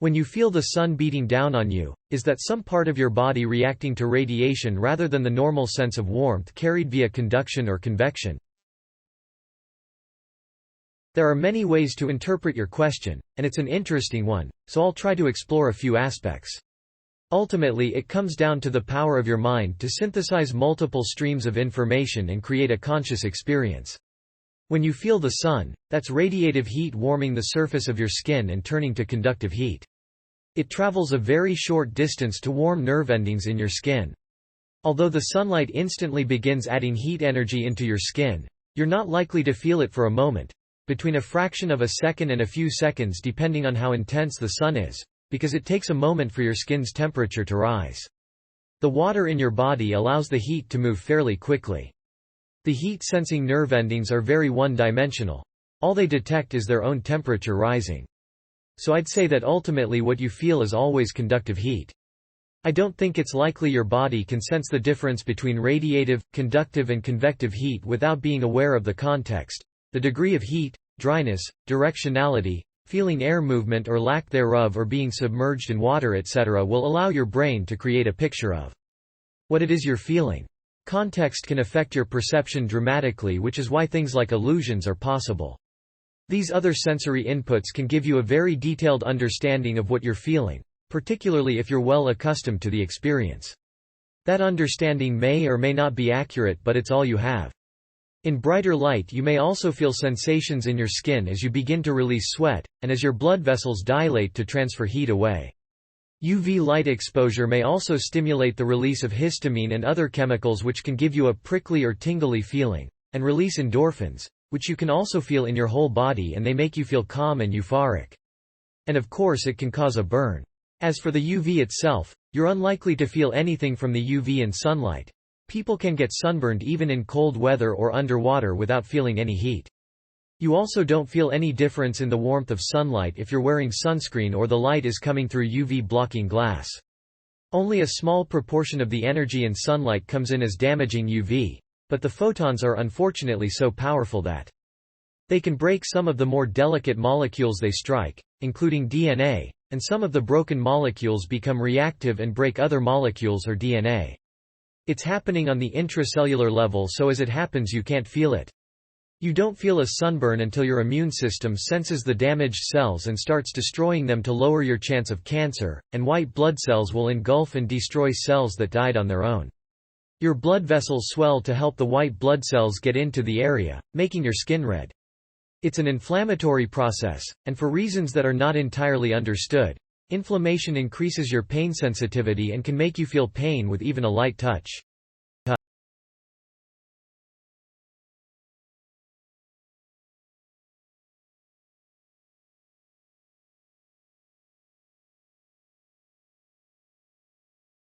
When you feel the sun beating down on you, is that some part of your body reacting to radiation rather than the normal sense of warmth carried via conduction or convection? There are many ways to interpret your question, and it's an interesting one, so I'll try to explore a few aspects. Ultimately, it comes down to the power of your mind to synthesize multiple streams of information and create a conscious experience. When you feel the sun, that's radiative heat warming the surface of your skin and turning to conductive heat. It travels a very short distance to warm nerve endings in your skin. Although the sunlight instantly begins adding heat energy into your skin, you're not likely to feel it for a moment, between a fraction of a second and a few seconds depending on how intense the sun is, because it takes a moment for your skin's temperature to rise. The water in your body allows the heat to move fairly quickly. The heat-sensing nerve endings are very one-dimensional. All they detect is their own temperature rising. So I'd say that ultimately what you feel is always conductive heat. I don't think it's likely your body can sense the difference between radiative, conductive and convective heat without being aware of the context, the degree of heat, dryness, directionality, feeling air movement or lack thereof, or being submerged in water etc. will allow your brain to create a picture of what it is you're feeling. Context can affect your perception dramatically, which is why things like illusions are possible. These other sensory inputs can give you a very detailed understanding of what you're feeling, particularly if you're well accustomed to the experience. That understanding may or may not be accurate, but it's all you have. In brighter light you may also feel sensations in your skin as you begin to release sweat, and as your blood vessels dilate to transfer heat away. UV light exposure may also stimulate the release of histamine and other chemicals which can give you a prickly or tingly feeling, and release endorphins, which you can also feel in your whole body, and they make you feel calm and euphoric. And of course it can cause a burn. As for the UV itself, you're unlikely to feel anything from the UV in sunlight. People can get sunburned even in cold weather or underwater without feeling any heat. You also don't feel any difference in the warmth of sunlight if you're wearing sunscreen or the light is coming through UV blocking glass. Only a small proportion of the energy in sunlight comes in as damaging UV, but the photons are unfortunately so powerful that they can break some of the more delicate molecules they strike, including DNA, and some of the broken molecules become reactive and break other molecules or DNA. It's happening on the intracellular level, so as it happens you can't feel it. You don't feel a sunburn until your immune system senses the damaged cells and starts destroying them to lower your chance of cancer, and white blood cells will engulf and destroy cells that died on their own. Your blood vessels swell to help the white blood cells get into the area, making your skin red. It's an inflammatory process, and for reasons that are not entirely understood, inflammation increases your pain sensitivity and can make you feel pain with even a light touch.